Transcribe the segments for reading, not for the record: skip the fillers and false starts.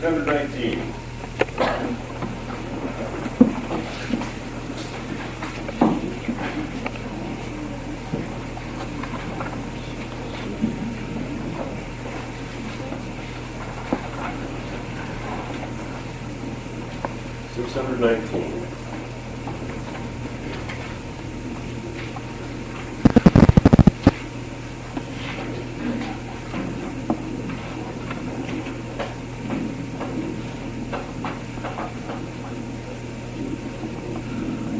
619.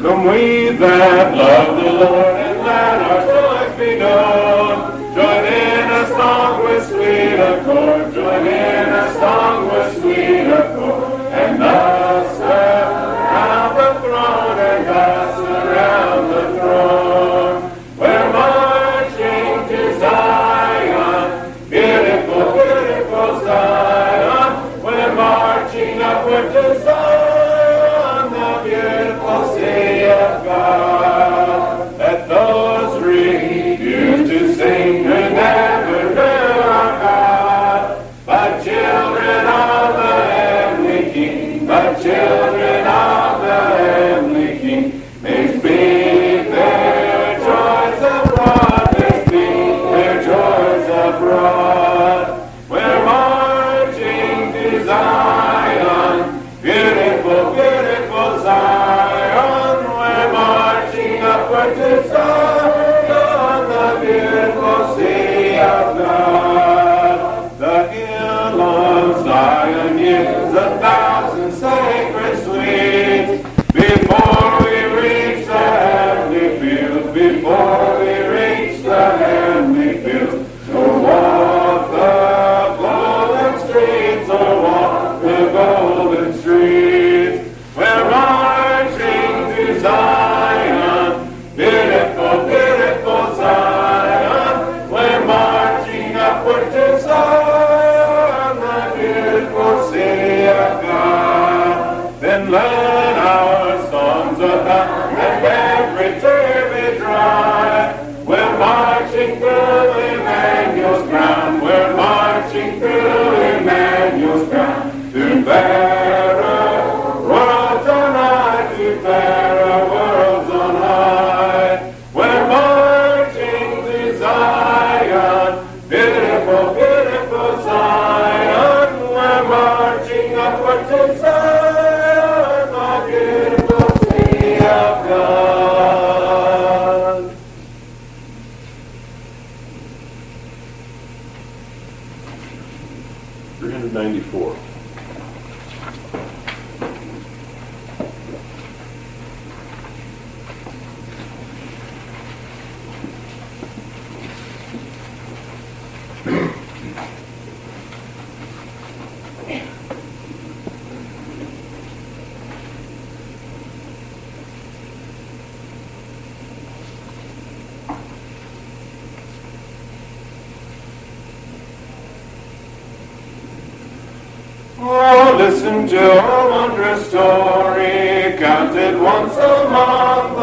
Come we that love the Lord and let our joys be known. Join in a song with sweet accord. Join in a song with sweet accord. And thus around the throne, and thus around the throne. We're marching to Zion, beautiful, beautiful Zion. We're marching upward to Zion, the beautiful city of God. Let those refuse to sing who never knew our God, but children of the heavenly King, but children of the heavenly King, may speak their joys abroad, may speak their joys abroad. We're marching to Zion, beautiful, beautiful Zion. We're marching upward to Zion, the beautiful city of God. The hill of Zion yields 1,000 sacred sweets. Before we reach the heavenly field, before we reach the heavenly field, so walk the golden streets, so walk the golden streets. We're marching to Zion, beautiful, beautiful Zion. We're marching upward to Zion, the beautiful city of God. Then let our songs abound and every tear be dry. We're marching through Emmanuel's ground. We're marching through Emmanuel's ground to fairer worlds on high, to fairer worlds on high. We're marching to Zion, beautiful, beautiful Zion. We're marching upward to Zion, the beautiful city of God. 394. Oh, listen to a wondrous story, counted once among the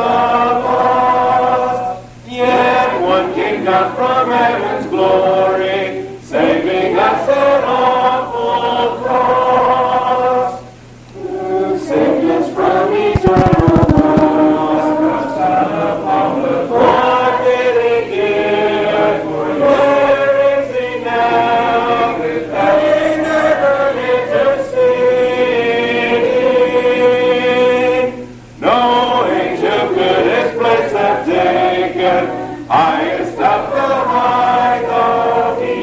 lost. Yet one came down from heaven's glory, saving us at awful cost. Who saved us from eternal loss, cast upon the cross. What did he give? Where is he now? That he never no angel could his place have taken. Highest of the high, though he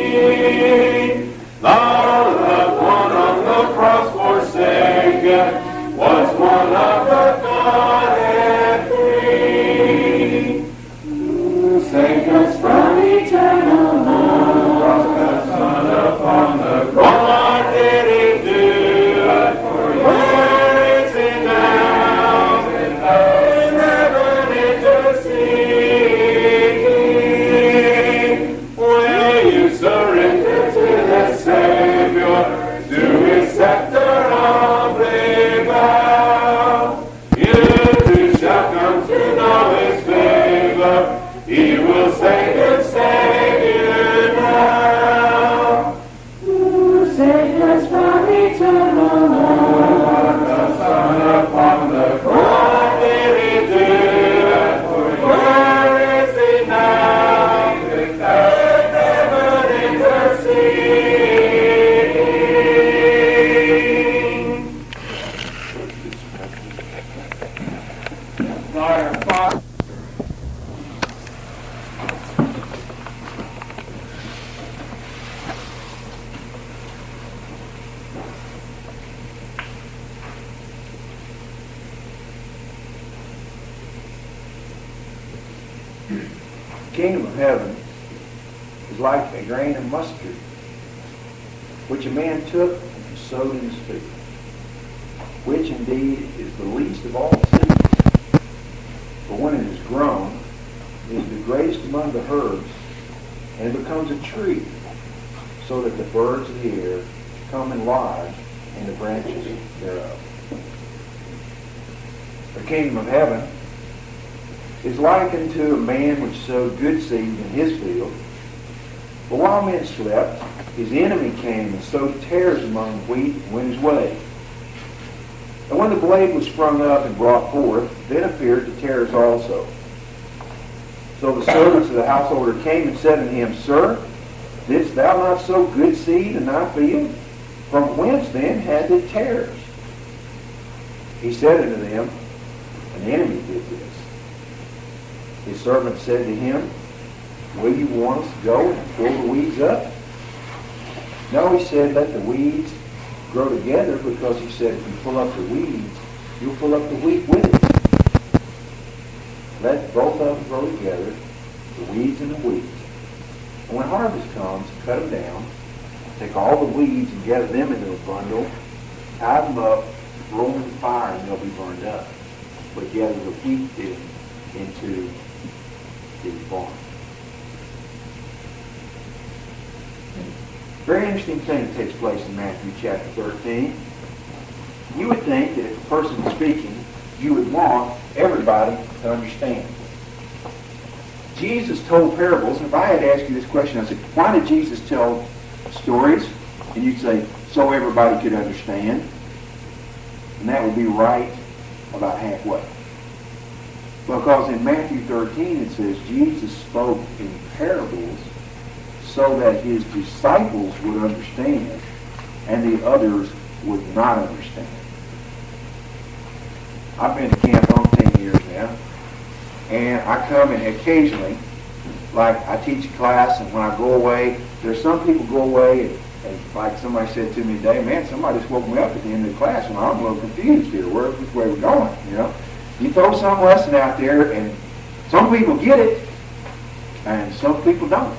eternal Lord, the Son upon the cross. What did he do? Where is he now? Let heaven intercede. God our Father. The kingdom of heaven is like a grain of mustard, which a man took and sowed in his field, which indeed is the least of all seeds. But when it is grown, it is the greatest among the herbs, and it becomes a tree, so that the birds of the air come and lodge in the branches thereof. The kingdom of heaven is likened to a man which sowed good seed in his field. But while men slept, his enemy came and sowed tares among the wheat and went his way. And when the blade was sprung up and brought forth, then appeared the tares also. So the servants of the householder came and said unto him, Sir, didst thou not sow good seed in thy field? From whence then had it tares? He said unto them, An enemy did this. His servant said to him, Will you want us to go and pull the weeds up? No, he said, let the weeds grow together, because he said, if you pull up the weeds, you'll pull up the wheat with it. Let both of them grow together, the weeds and the wheat. And when harvest comes, cut them down, take all the weeds and gather them into a bundle, tie them up, throw them in the fire, and they'll be burned up. But gather the wheat into the barn. Very interesting thing that takes place in Matthew chapter 13. You would think that if a person was speaking, you would want everybody to understand. Jesus told parables, and if I had asked you this question, I said, why did Jesus tell stories? And you'd say, so everybody could understand. And that would be right about halfway. Because in Matthew 13 it says Jesus spoke in parables so that his disciples would understand and the others would not understand. I've been to camp on 10 years now, and I come and occasionally, like I teach a class, and when I go away, there's some people go away and like somebody said to me today, man, somebody just woke me up at the end of the class and I'm a little confused here. Which way we're going, you know? You throw some lesson out there, and some people get it, and some people don't.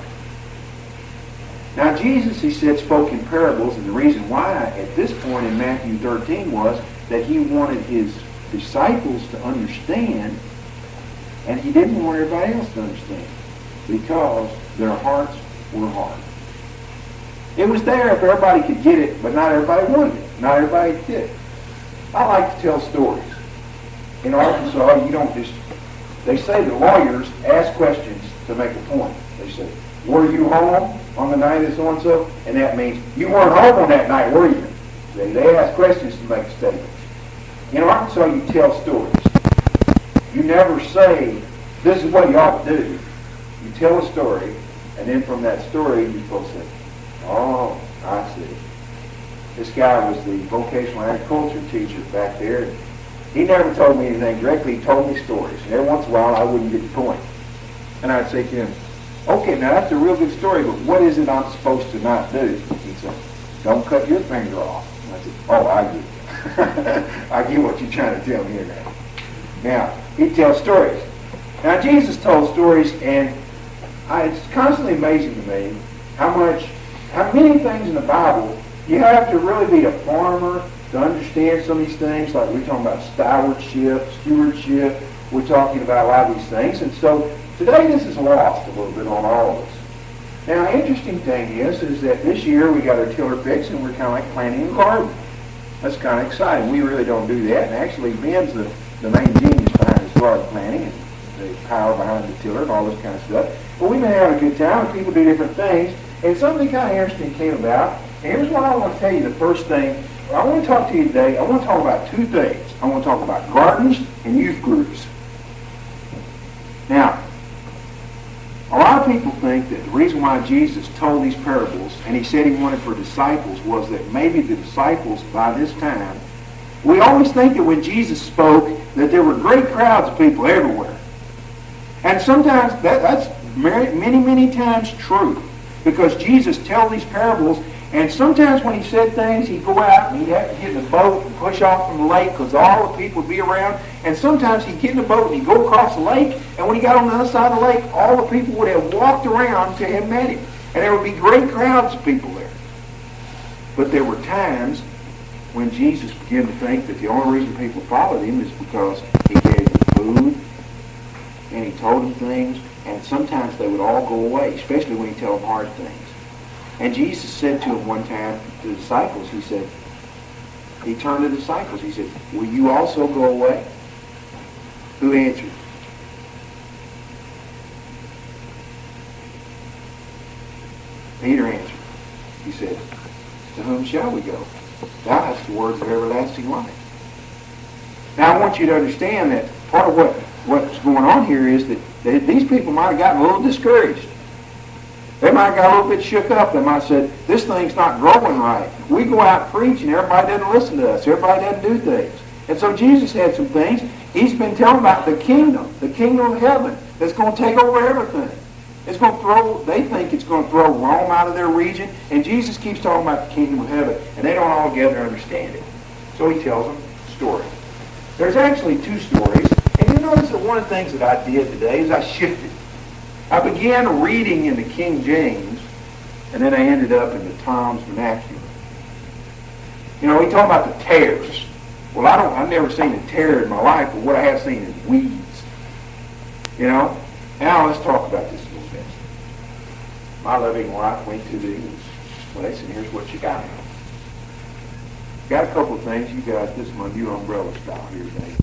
Now, Jesus, he said, spoke in parables, and the reason why at this point in Matthew 13 was that he wanted his disciples to understand, and he didn't want everybody else to understand, because their hearts were hard. It was there if everybody could get it, but not everybody wanted it. Not everybody did. I like to tell stories. In Arkansas, you don't just, they say the lawyers ask questions to make a point. They say, were you home on the night of so-and-so? And that means, you weren't home on that night, were you? They ask questions to make a statement. In Arkansas, you tell stories. You never say, this is what you ought to do. You tell a story, and then from that story, you're supposed to say, oh, I see. This guy was the vocational agriculture teacher back there. He never told me anything directly. He told me stories. And every once in a while, I wouldn't get the point. And I'd say to him, okay, now that's a real good story, but what is it I'm supposed to not do? He'd say, don't cut your finger off. And I said, oh, I get it. I get what you're trying to tell me here now. Now, he tells stories. Now, Jesus told stories, and it's constantly amazing to me how many things in the Bible you have to really be a farmer to understand some of these things. Like we're talking about stewardship. We're talking about a lot of these things. And so today this is lost a little bit on all of us. Now, interesting thing is that this year we got our tiller fixed and we're kind of like planting a garden. That's kind of exciting. We really don't do that. And actually, Ben's the main genius behind this garden planting and the power behind the tiller and all this kind of stuff. But we've been having a good time and people do different things. And something kind of interesting came about. And here's what I want to tell you. The first thing I want to talk to you today. I want to talk about two things. I want to talk about gardens and youth groups. Now, a lot of people think that the reason why Jesus told these parables, and he said he wanted for disciples, was that maybe the disciples by this time, we always think that when Jesus spoke that there were great crowds of people everywhere. And sometimes that's many, many times true. Because Jesus tells these parables, and sometimes when he said things, he'd go out and he'd have to get in the boat and push off from the lake because all the people would be around. And sometimes he'd get in the boat and he'd go across the lake, and when he got on the other side of the lake, all the people would have walked around till he met him. And there would be great crowds of people there. But there were times when Jesus began to think that the only reason people followed him is because he gave them food and he told them things, and sometimes they would all go away, especially when he told them hard things. And Jesus said to him one time, to the disciples, he turned to the disciples, he said, will you also go away? Who answered? Peter answered. He said, to whom shall we go? Thou hast the words of everlasting life. Now I want you to understand that part of what's going on here is that these people might have gotten a little discouraged. They might have got a little bit shook up. They might have said, this thing's not growing right. We go out and preach and everybody doesn't listen to us. Everybody doesn't do things. And so Jesus had some things. He's been telling about the kingdom of heaven that's going to take over everything. It's going to they think it's going to throw Rome out of their region. And Jesus keeps talking about the kingdom of heaven. And they don't altogether understand it. So he tells them a story. There's actually two stories. And you notice that one of the things that I did today is I shifted. I began reading in the King James, and then I ended up in the Tom's Vernacular. You know, he talked about the tares. Well, I've never seen a tear in my life, but what I have seen is weeds. You know? Now let's talk about this a little bit. My loving wife went to the English place, and here's what she got. Got a couple of things. You got this is my new umbrella style here today.